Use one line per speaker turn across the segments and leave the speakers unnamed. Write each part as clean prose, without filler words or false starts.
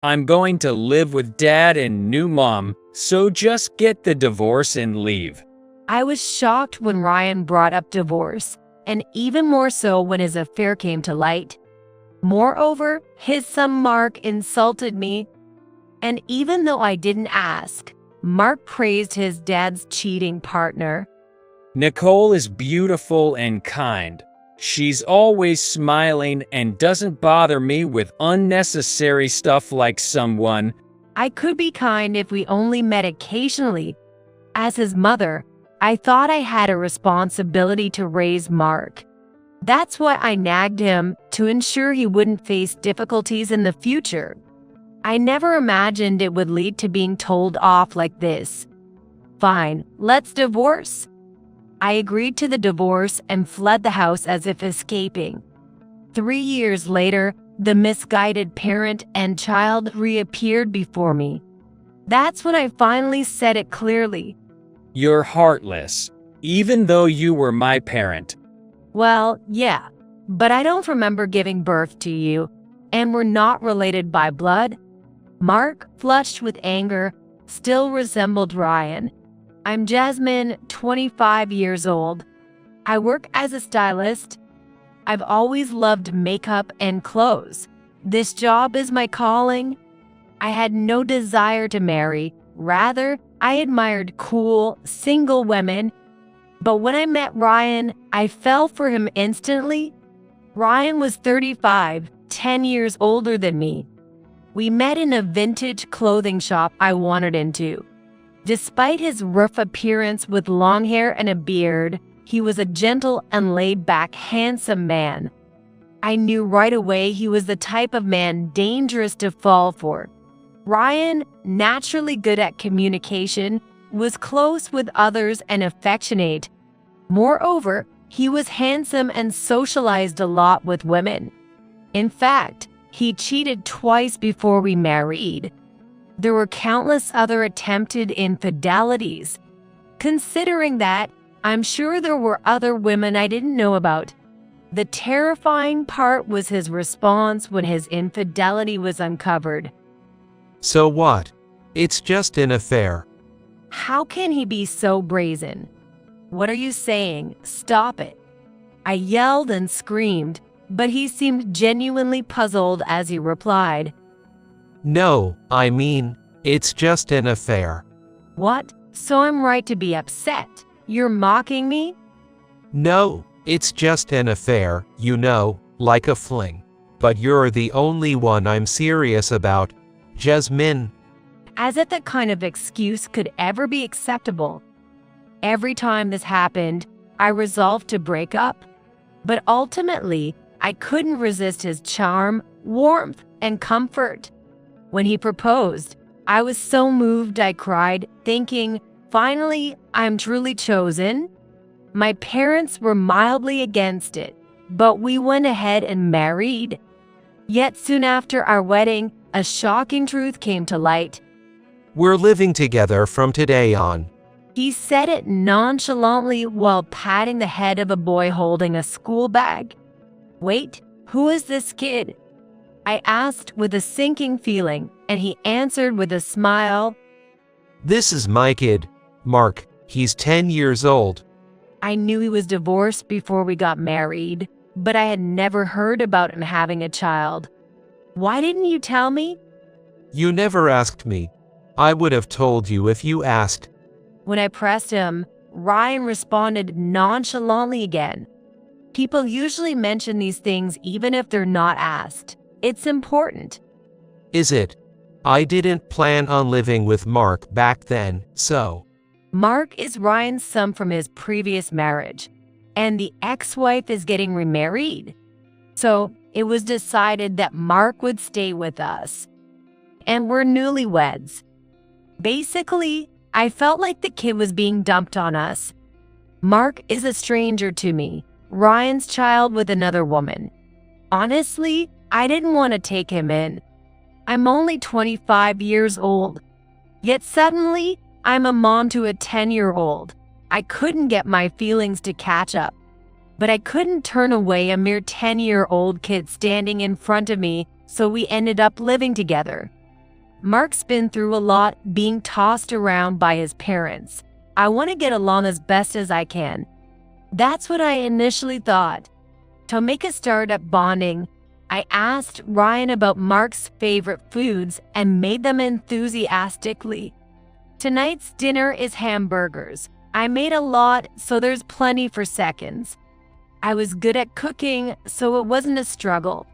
I'm going to live with dad and new mom, so just get the divorce and leave.
I was shocked when Ryan brought up divorce, and even more so when his affair came to light. Moreover, his son Mark insulted me, and even though I didn't ask, Mark praised his dad's cheating partner.
Nicole is beautiful and kind. She's always smiling and doesn't bother me with unnecessary stuff like someone.
I could be kind if we only met occasionally. As his mother, I thought I had a responsibility to raise Mark. That's why I nagged him to ensure he wouldn't face difficulties in the future. I never imagined it would lead to being told off like this. Fine, let's divorce. I agreed to the divorce and fled the house as if escaping. 3 years later, the misguided parent and child reappeared before me. That's when I finally said it clearly.
You're heartless, even though you were my parent.
Well, yeah, but I don't remember giving birth to you, and we're not related by blood. Mark, flushed with anger, still resembled Ryan. I'm Jasmine, 25 years old. I work as a stylist. I've always loved makeup and clothes. This job is my calling. I had no desire to marry. Rather, I admired cool, single women. But when I met Ryan, I fell for him instantly. Ryan was 35, 10 years older than me. We met in a vintage clothing shop I wandered into. Despite his rough appearance with long hair and a beard, he was a gentle and laid-back, handsome man. I knew right away he was the type of man dangerous to fall for. Ryan, naturally good at communication, was close with others and affectionate. Moreover, he was handsome and socialized a lot with women. In fact, he cheated twice before we married. There were countless other attempted infidelities. Considering that, I'm sure there were other women I didn't know about. The terrifying part was his response when his infidelity was uncovered.
So what? It's just an affair.
How can he be so brazen? What are you saying? Stop it. I yelled and screamed, but he seemed genuinely puzzled as he replied.
No, I mean, it's just an affair.
What? So I'm right to be upset? You're mocking me?
No, it's just an affair, you know, like a fling. But you're the only one I'm serious about, Jasmine.
As if that kind of excuse could ever be acceptable. Every time this happened, I resolved to break up. But ultimately, I couldn't resist his charm, warmth, and comfort. When he proposed, I was so moved I cried, thinking, finally, I'm truly chosen. My parents were mildly against it, but we went ahead and married. Yet soon after our wedding, a shocking truth came to light.
We're living together from today on.
He said it nonchalantly while patting the head of a boy holding a school bag. Wait, who is this kid? I asked with a sinking feeling, and he answered with a smile.
This is my kid, Mark. He's 10 years old.
I knew he was divorced before we got married, but I had never heard about him having a child. Why didn't you tell me?
You never asked me. I would have told you if you asked.
When I pressed him, Ryan responded nonchalantly again. People usually mention these things even if they're not asked. It's important.
Is it? I didn't plan on living with Mark back then, so.
Mark is Ryan's son from his previous marriage, and the ex-wife is getting remarried. So it was decided that Mark would stay with us. And we're newlyweds. Basically, I felt like the kid was being dumped on us. Mark is a stranger to me, Ryan's child with another woman. Honestly, I didn't want to take him in. I'm only 25 years old. Yet suddenly, I'm a mom to a 10-year-old. I couldn't get my feelings to catch up. But I couldn't turn away a mere 10-year-old kid standing in front of me, so we ended up living together. Mark's been through a lot, being tossed around by his parents. I want to get along as best as I can. That's what I initially thought. To make a start at bonding, I asked Ryan about Mark's favorite foods and made them enthusiastically. Tonight's dinner is hamburgers. I made a lot, so there's plenty for seconds. I was good at cooking, so it wasn't a struggle.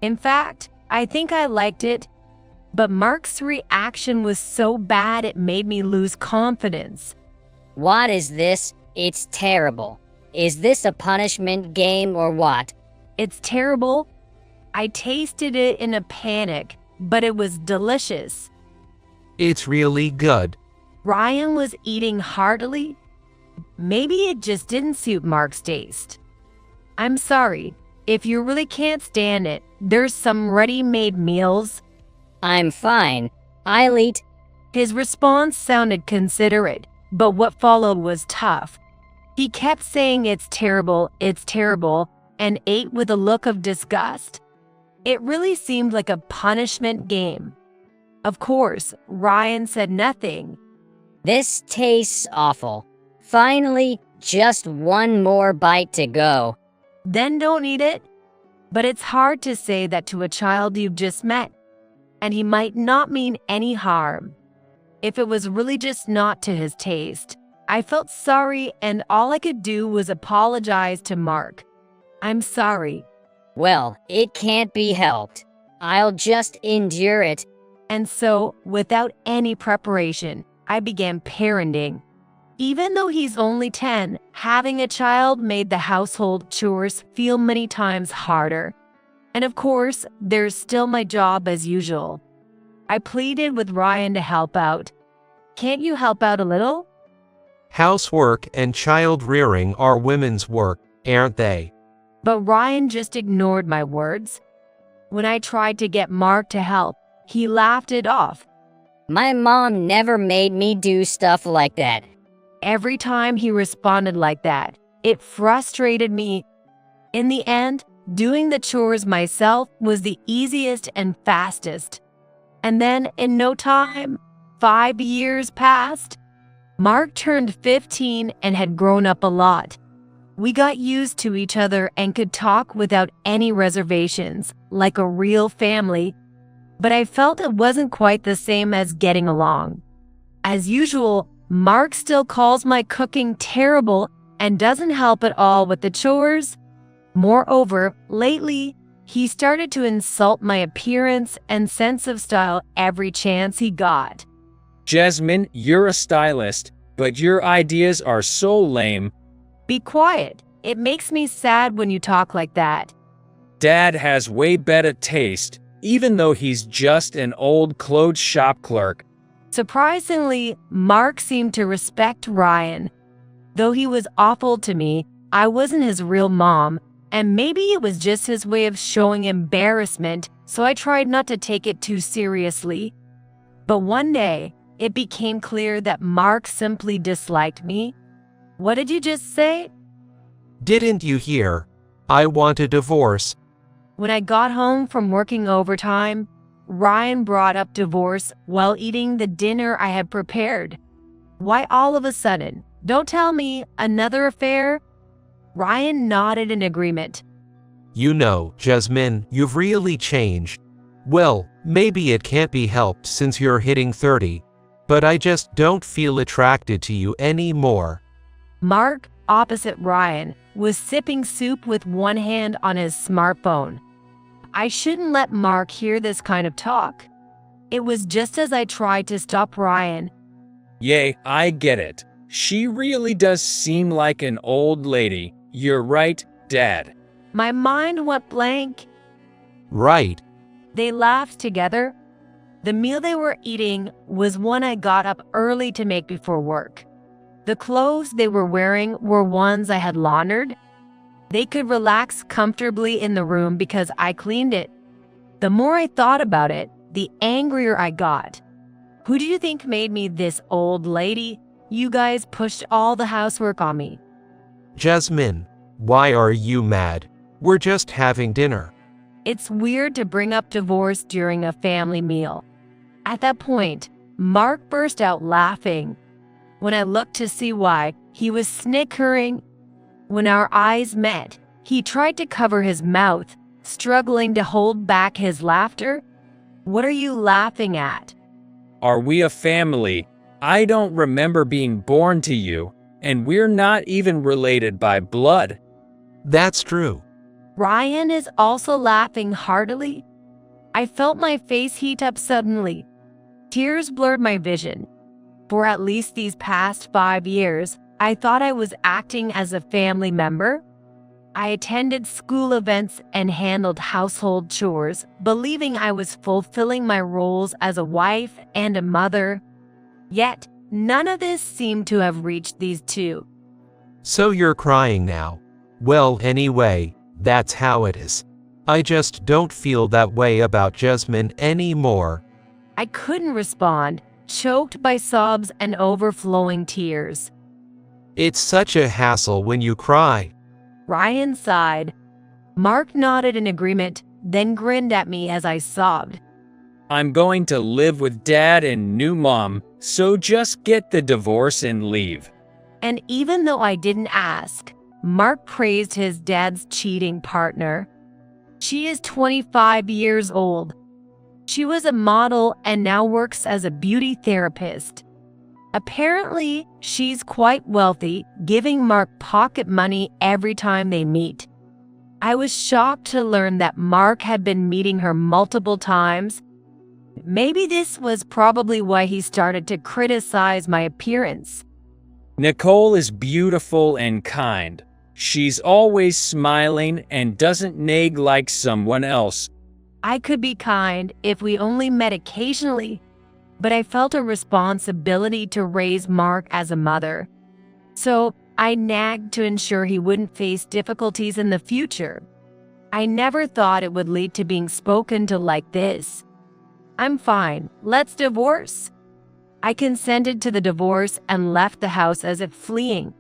In fact, I think I liked it, but Mark's reaction was so bad it made me lose confidence.
What is this? It's terrible. Is this a punishment game or what?
It's terrible. I tasted it in a panic, but it was delicious.
It's really good.
Ryan was eating heartily. Maybe it just didn't suit Mark's taste. I'm sorry. If you really can't stand it, there's some ready-made meals.
I'm fine. I'll eat.
His response sounded considerate, but what followed was tough. He kept saying it's terrible, and ate with a look of disgust. It really seemed like a punishment game. Of course, Ryan said nothing.
This tastes awful. Finally, just one more bite to go.
Then don't eat it. But it's hard to say that to a child you've just met, and he might not mean any harm. If it was really just not to his taste, I felt sorry, and all I could do was apologize to Mark. I'm sorry.
Well, it can't be helped. I'll just endure it.
And so, without any preparation, I began parenting. Even though he's only 10, having a child made the household chores feel many times harder. And of course, there's still my job as usual. I pleaded with Ryan to help out. Can't you help out a little?
Housework and child rearing are women's work, aren't they?
But Ryan just ignored my words. When I tried to get Mark to help, he laughed it off.
My mom never made me do stuff like that.
Every time he responded like that, it frustrated me. In the end, doing the chores myself was the easiest and fastest. And then, in no time, 5 years passed. Mark turned 15 and had grown up a lot. We got used to each other and could talk without any reservations, like a real family. But I felt it wasn't quite the same as getting along. As usual, Mark still calls my cooking terrible and doesn't help at all with the chores. Moreover, lately, he started to insult my appearance and sense of style every chance he got.
Jasmine, you're a stylist, but your ideas are so lame.
Be quiet. It makes me sad when you talk like that.
Dad has way better taste, even though he's just an old clothes shop clerk.
Surprisingly, Mark seemed to respect Ryan. Though he was awful to me, I wasn't his real mom, and maybe it was just his way of showing embarrassment, so I tried not to take it too seriously. But one day, it became clear that Mark simply disliked me. What did you just say?
Didn't you hear? I want a divorce.
When I got home from working overtime, Ryan brought up divorce while eating the dinner I had prepared. Why all of a sudden? Don't tell me, another affair? Ryan nodded in agreement.
You know, Jasmine, you've really changed. Well, maybe it can't be helped since you're hitting 30, but I just don't feel attracted to you anymore.
Mark, opposite Ryan, was sipping soup with one hand on his smartphone. I shouldn't let Mark hear this kind of talk. It was just as I tried to stop Ryan.
Yay, I get it. She really does seem like an old lady. You're right, Dad.
My mind went blank.
Right.
They laughed together. The meal they were eating was one I got up early to make before work. The clothes they were wearing were ones I had laundered. They could relax comfortably in the room because I cleaned it. The more I thought about it, the angrier I got. Who do you think made me this old lady? You guys pushed all the housework on me.
Jasmine, why are you mad? We're just having dinner.
It's weird to bring up divorce during a family meal. At that point, Mark burst out laughing. When I looked to see why, he was snickering. When our eyes met, he tried to cover his mouth, struggling to hold back his laughter. What are you laughing at?
Are we a family? I don't remember being born to you, and we're not even related by blood.
That's true.
Ryan is also laughing heartily. I felt my face heat up suddenly. Tears blurred my vision. For at least these past 5 years, I thought I was acting as a family member. I attended school events and handled household chores, believing I was fulfilling my roles as a wife and a mother. Yet, none of this seemed to have reached these two.
So you're crying now. Well, anyway, that's how it is. I just don't feel that way about Jasmine anymore.
I couldn't respond, choked by sobs and overflowing tears.
It's such a hassle when you cry.
Ryan sighed. Mark nodded in agreement, then grinned at me as I sobbed.
I'm going to live with Dad and new Mom, so just get the divorce and leave.
And even though I didn't ask, Mark praised his dad's cheating partner. She is 25 years old. She was a model and now works as a beauty therapist. Apparently, she's quite wealthy, giving Mark pocket money every time they meet. I was shocked to learn that Mark had been meeting her multiple times. Maybe this was probably why he started to criticize my appearance.
Nicole is beautiful and kind. She's always smiling and doesn't nag like someone else.
I could be kind if we only met occasionally, but I felt a responsibility to raise Mark as a mother. So I nagged to ensure he wouldn't face difficulties in the future. I never thought it would lead to being spoken to like this. I'm fine, let's divorce. I consented to the divorce and left the house as if fleeing.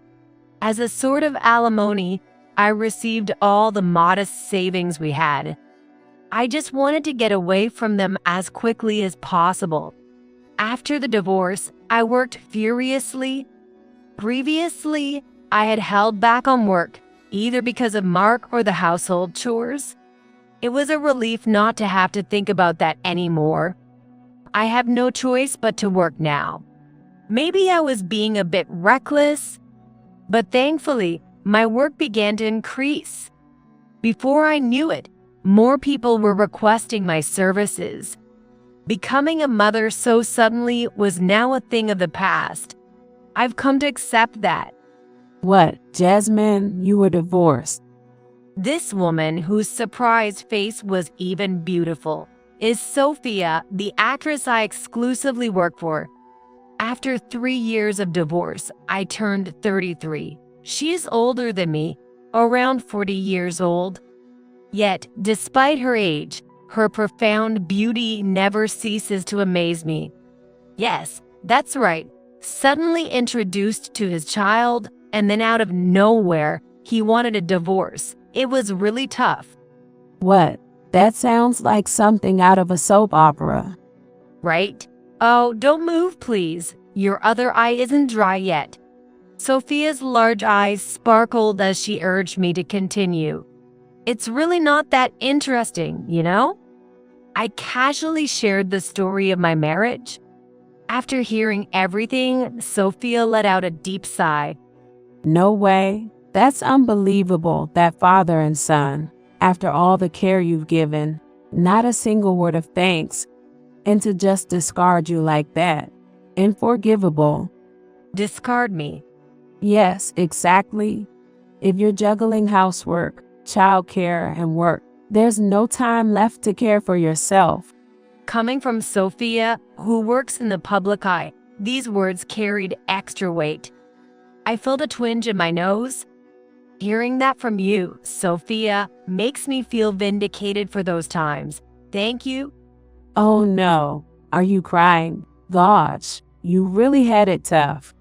As a sort of alimony, I received all the modest savings we had. I just wanted to get away from them as quickly as possible. After the divorce, I worked furiously. Previously, I had held back on work, either because of Mark or the household chores. It was a relief not to have to think about that anymore. I have no choice but to work now. Maybe I was being a bit reckless, but thankfully, my work began to increase. Before I knew it, more people were requesting my services. Becoming a mother so suddenly was now a thing of the past. I've come to accept that.
What, Jasmine, you were divorced?
This woman, whose surprised face was even beautiful, is Sophia, the actress I exclusively work for. After 3 years of divorce, I turned 33. She is older than me, around 40 years old. Yet, despite her age, her profound beauty never ceases to amaze me. Yes, that's right. Suddenly introduced to his child, and then out of nowhere, he wanted a divorce. It was really tough.
What? That sounds like something out of a soap opera.
Right? Oh, don't move, please. Your other eye isn't dry yet. Sophia's large eyes sparkled as she urged me to continue. It's really not that interesting, you know? I casually shared the story of my marriage. After hearing everything, Sophia let out a deep sigh.
No way. That's unbelievable, that father and son. After all the care you've given, not a single word of thanks. And to just discard you like that. Unforgivable.
Discard me?
Yes, exactly. If you're juggling housework, childcare, and work, there's no time left to care for yourself.
Coming from Sophia, who works in the public eye, these words carried extra weight. I felt a twinge in my nose. Hearing that from you, Sophia, makes me feel vindicated for those times. Thank you.
Oh no, are you crying? Gosh, you really had it tough.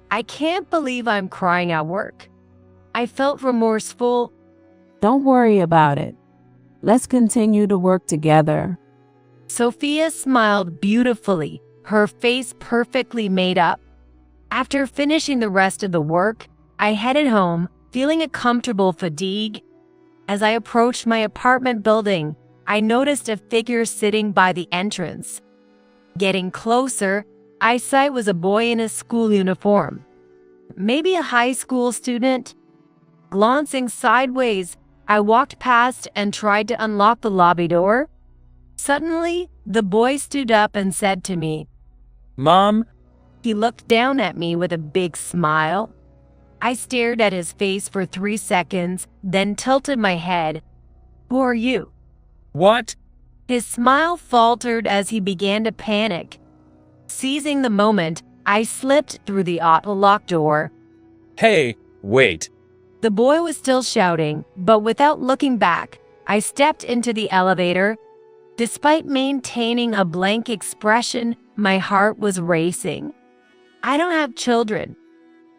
I can't believe I'm crying at work. I felt remorseful.
Don't worry about it. Let's continue to work together.
Sophia smiled beautifully, her face perfectly made up. After finishing the rest of the work, I headed home, feeling a comfortable fatigue. As I approached my apartment building, I noticed a figure sitting by the entrance. Getting closer, eyesight was a boy in a school uniform. Maybe a high school student? Glancing sideways, I walked past and tried to unlock the lobby door. Suddenly, the boy stood up and said to me,
"Mom?"
He looked down at me with a big smile. I stared at his face for 3 seconds, then tilted my head. "Who are you?"
"What?"
His smile faltered as he began to panic. Seizing the moment, I slipped through the auto-lock door.
"Hey, wait."
The boy was still shouting, but without looking back, I stepped into the elevator. Despite maintaining a blank expression, my heart was racing. I don't have children.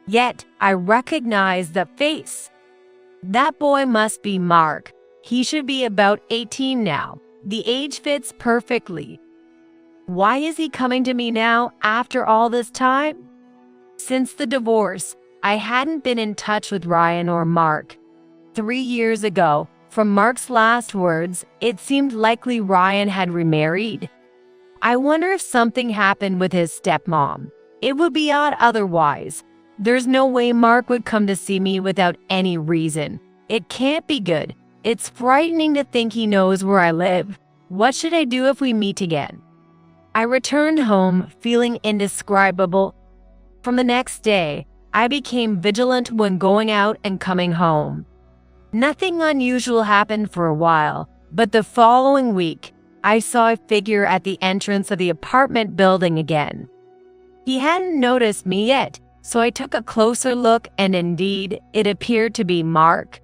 Yet, I recognized the face. That boy must be Mark. He should be about 18 now. The age fits perfectly. Why is he coming to me now after all this time? Since the divorce, I hadn't been in touch with Ryan or Mark. 3 years ago, from Mark's last words, it seemed likely Ryan had remarried. I wonder if something happened with his stepmom. It would be odd otherwise. There's no way Mark would come to see me without any reason. It can't be good. It's frightening to think he knows where I live. What should I do if we meet again? I returned home feeling indescribable. From the next day, I became vigilant when going out and coming home. Nothing unusual happened for a while, but the following week, I saw a figure at the entrance of the apartment building again. He hadn't noticed me yet, so I took a closer look, and indeed, it appeared to be Mark.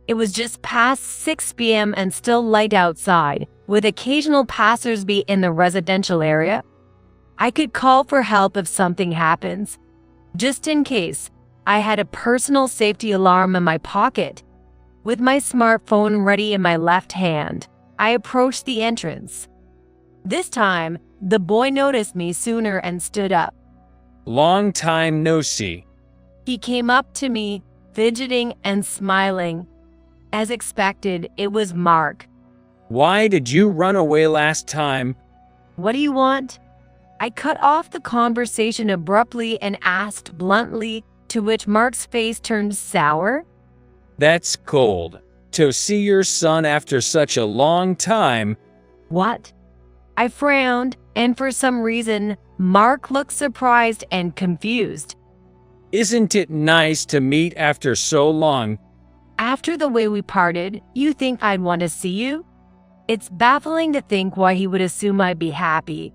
It was just past 6 p.m. and still light outside, with occasional passersby in the residential area. I could call for help if something happens. Just in case, I had a personal safety alarm in my pocket. With my smartphone ready in my left hand, I approached the entrance. This time, the boy noticed me sooner and stood up.
"Long time no see."
He came up to me, fidgeting and smiling. As expected, it was Mark.
"Why did you run away last time?"
"What do you want?" I cut off the conversation abruptly and asked bluntly, to which Mark's face turned sour.
"That's cold. To see your son after such a long time."
"What?" I frowned, and for some reason, Mark looked surprised and confused.
"Isn't it nice to meet after so long?"
"After the way we parted, you think I'd want to see you?" It's baffling to think why he would assume I'd be happy.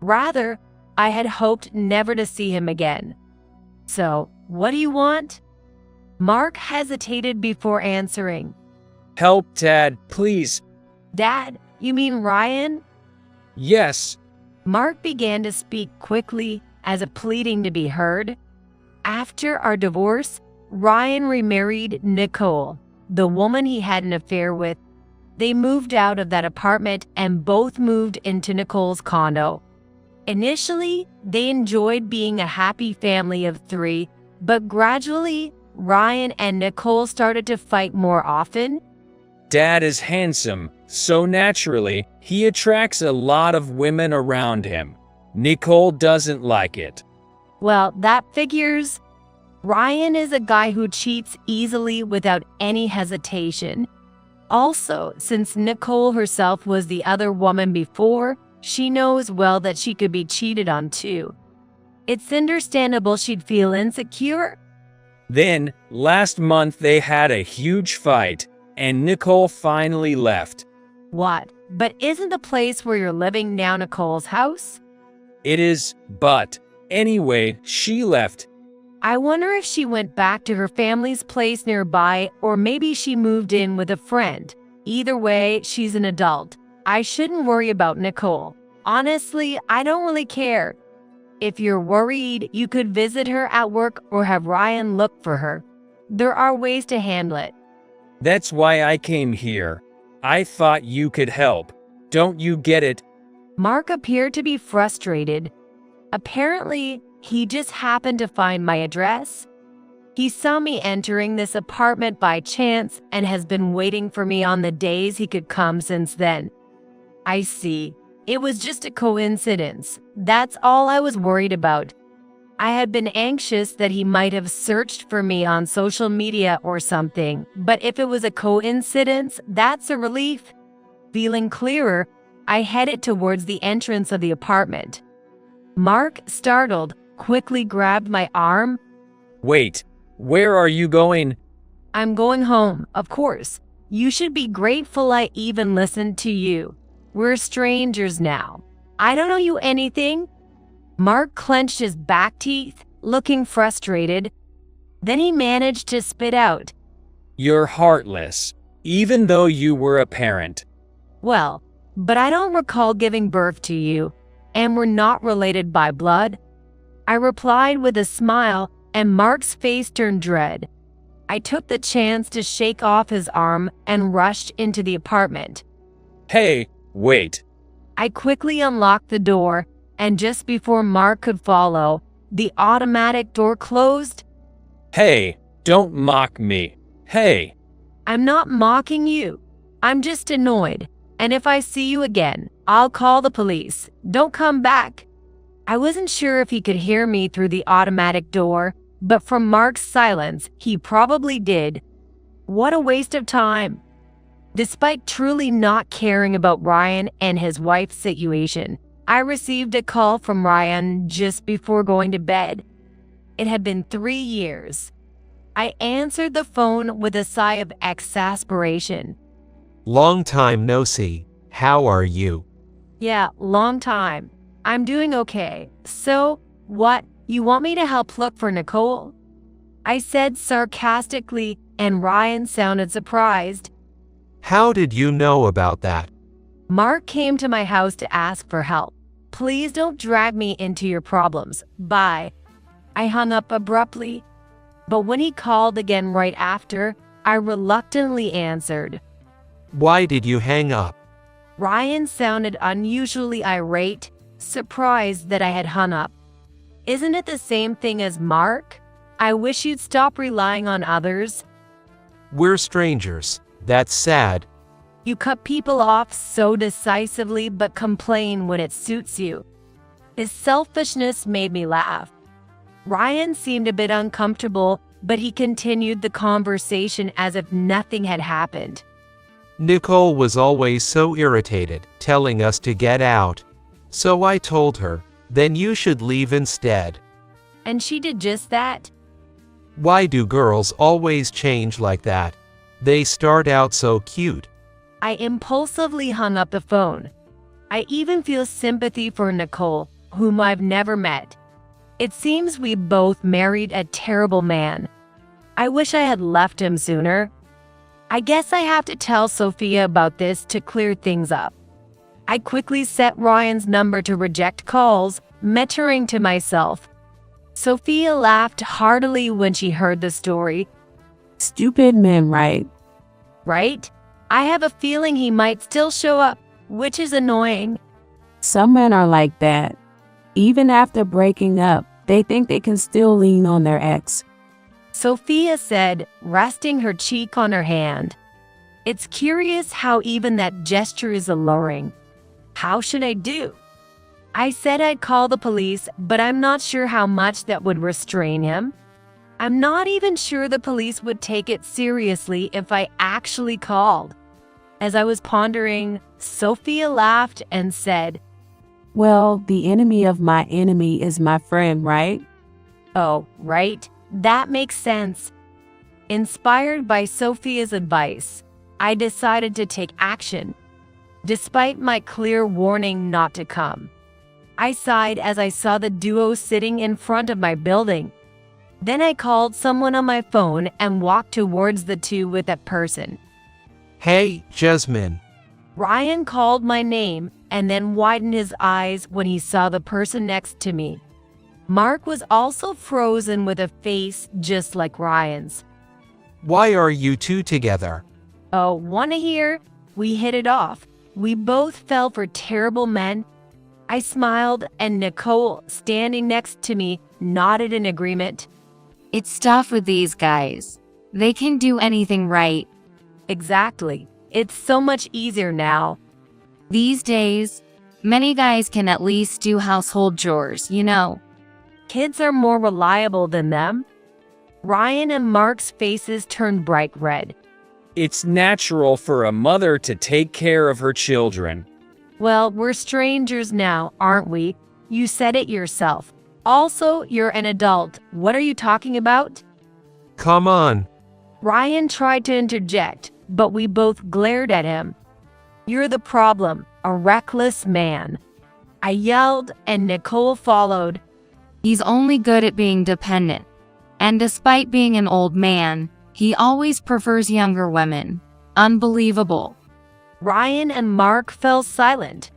Rather, I had hoped never to see him again. "So, what do you want?" Mark hesitated before answering.
"Help, Dad, please."
"Dad, you mean Ryan?"
"Yes."
Mark began to speak quickly, as if pleading to be heard. After our divorce, Ryan remarried Nicole, the woman he had an affair with. They moved out of that apartment and both moved into Nicole's condo. Initially, they enjoyed being a happy family of 3, but gradually, Ryan and Nicole started to fight more often.
"Dad is handsome, so naturally, he attracts a lot of women around him. Nicole doesn't like it."
Well, that figures. Ryan is a guy who cheats easily without any hesitation. Also, since Nicole herself was the other woman before, she knows well that she could be cheated on too. It's understandable she'd feel insecure.
Then, last month they had a huge fight, and Nicole finally left.
What? But isn't the place where you're living now Nicole's house?
It is, but anyway, she left.
I wonder if she went back to her family's place nearby, or maybe she moved in with a friend. Either way, she's an adult. I shouldn't worry about Nicole. Honestly, I don't really care. If you're worried, you could visit her at work or have Ryan look for her. There are ways to handle it.
That's why I came here. I thought you could help. Don't you get it?
Mark appeared to be frustrated. Apparently, he just happened to find my address. He saw me entering this apartment by chance and has been waiting for me on the days he could come since then. I see. It was just a coincidence. That's all I was worried about. I had been anxious that he might have searched for me on social media or something, but if it was a coincidence, that's a relief. Feeling clearer, I headed towards the entrance of the apartment. Mark, startled, quickly grabbed my arm.
Wait, where are you going?
I'm going home, of course. You should be grateful I even listened to you. We're strangers now. I don't owe you anything. Mark clenched his back teeth, looking frustrated. Then he managed to spit out,
You're heartless, even though you were a parent.
Well, but I don't recall giving birth to you, and we're not related by blood. I replied with a smile, and Mark's face turned red. I took the chance to shake off his arm and rushed into the apartment.
Hey, wait.
I quickly unlocked the door, and just before Mark could follow, the automatic door closed.
Hey, don't mock me. Hey.
I'm not mocking you. I'm just annoyed, and if I see you again, I'll call the police. Don't come back. I wasn't sure if he could hear me through the automatic door, but from Mark's silence, he probably did. What a waste of time. Despite truly not caring about Ryan and his wife's situation, I received a call from Ryan just before going to bed. It had been 3 years. I answered the phone with a sigh of exasperation.
Long time no see. How are you?
Yeah, long time. I'm doing okay. So, what? You want me to help look for Nicole? I said sarcastically, and Ryan sounded surprised.
How did you know about that?
Mark came to my house to ask for help. Please don't drag me into your problems. Bye. I hung up abruptly. But when he called again right after, I reluctantly answered.
Why did you hang up?
Ryan sounded unusually irate, surprised that I had hung up. Isn't it the same thing as Mark? I wish you'd stop relying on others.
We're strangers. That's sad.
You cut people off so decisively but complain when it suits you. His selfishness made me laugh. Ryan seemed a bit uncomfortable, but he continued the conversation as if nothing had happened.
Nicole was always so irritated, telling us to get out. So I told her, then you should leave instead.
And she did just that.
Why do girls always change like that? They start out so cute.
I impulsively hung up the phone. I even feel sympathy for Nicole, whom I've never met. It seems we both married a terrible man. I wish I had left him sooner. I guess I have to tell Sophia about this to clear things up. I quickly set Ryan's number to reject calls, muttering to myself. Sophia laughed heartily when she heard the story.
Stupid men, right?
Right? I have a feeling he might still show up, which is annoying.
Some men are like that. Even after breaking up, they think they can still lean on their ex.
Sophia said, resting her cheek on her hand. It's curious how even that gesture is alluring. How should I do? I said I'd call the police, but I'm not sure how much that would restrain him. I'm not even sure the police would take it seriously if I actually called. As I was pondering, Sophia laughed and said,
Well, the enemy of my enemy is my friend, right?
Oh, right. That makes sense. Inspired by Sophia's advice, I decided to take action, despite my clear warning not to come. I sighed as I saw the duo sitting in front of my building. Then I called someone on my phone and walked towards the two with that person.
Hey, Jasmine.
Ryan called my name and then widened his eyes when he saw the person next to me. Mark was also frozen with a face just like Ryan's.
Why are you two together?
Oh, wanna hear? We hit it off. We both fell for terrible men, I smiled, and Nicole, standing next to me, nodded in agreement.
It's tough with these guys. They can do anything right.
Exactly. It's so much easier now.
These days, many guys can at least do household chores, you know.
Kids are more reliable than them. Ryan and Mark's faces turned bright red.
It's natural for a mother to take care of her children.
Well, we're strangers now, aren't we? You said it yourself. Also, you're an adult. What are you talking about?
Come on.
Ryan tried to interject, but we both glared at him. You're the problem, a reckless man. I yelled, and Nicole followed.
He's only good at being dependent. And despite being an old man, he always prefers younger women. Unbelievable.
Ryan and Mark fell silent.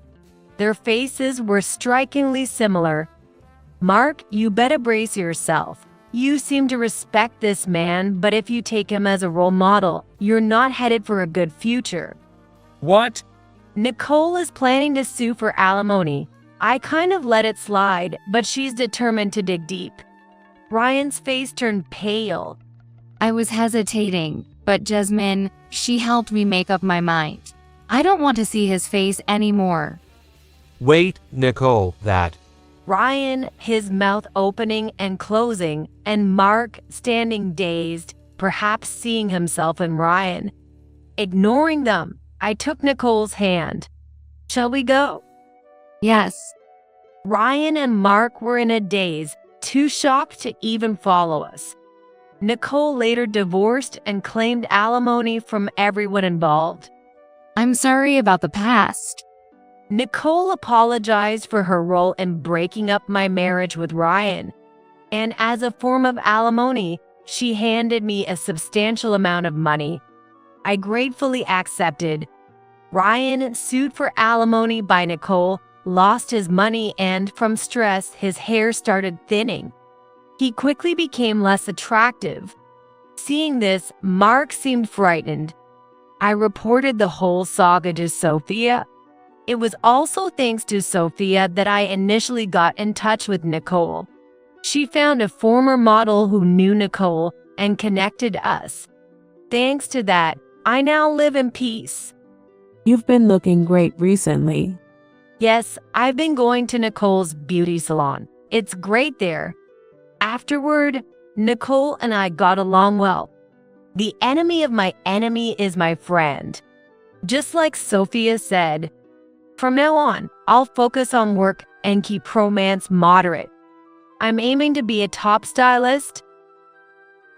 Their faces were strikingly similar. Mark, you better brace yourself. You seem to respect this man, but if you take him as a role model, you're not headed for a good future.
What?
Nicole is planning to sue for alimony. I kind of let it slide, but she's determined to dig deep. Ryan's face turned pale.
I was hesitating, but Jasmine, she helped me make up my mind. I don't want to see his face anymore.
Wait, Nicole, that.
Ryan, his mouth opening and closing, and Mark standing dazed, perhaps seeing himself in Ryan. Ignoring them, I took Nicole's hand. Shall we go?
Yes.
Ryan and Mark were in a daze, too shocked to even follow us. Nicole later divorced and claimed alimony from everyone involved.
I'm sorry about the past.
Nicole apologized for her role in breaking up my marriage with Ryan, and as a form of alimony, she handed me a substantial amount of money. I gratefully accepted. Ryan, sued for alimony by Nicole, lost his money, and from stress, his hair started thinning. He quickly became less attractive. Seeing this, Mark seemed frightened. I reported the whole saga to Sophia. It was also thanks to Sophia that I initially got in touch with Nicole. She found a former model who knew Nicole and connected us. Thanks to that, I now live in peace.
You've been looking great recently.
Yes, I've been going to Nicole's beauty salon. It's great there. Afterward, Nicole and I got along well. The enemy of my enemy is my friend. Just like Sophia said, from now on, I'll focus on work and keep romance moderate. I'm aiming to be a top stylist,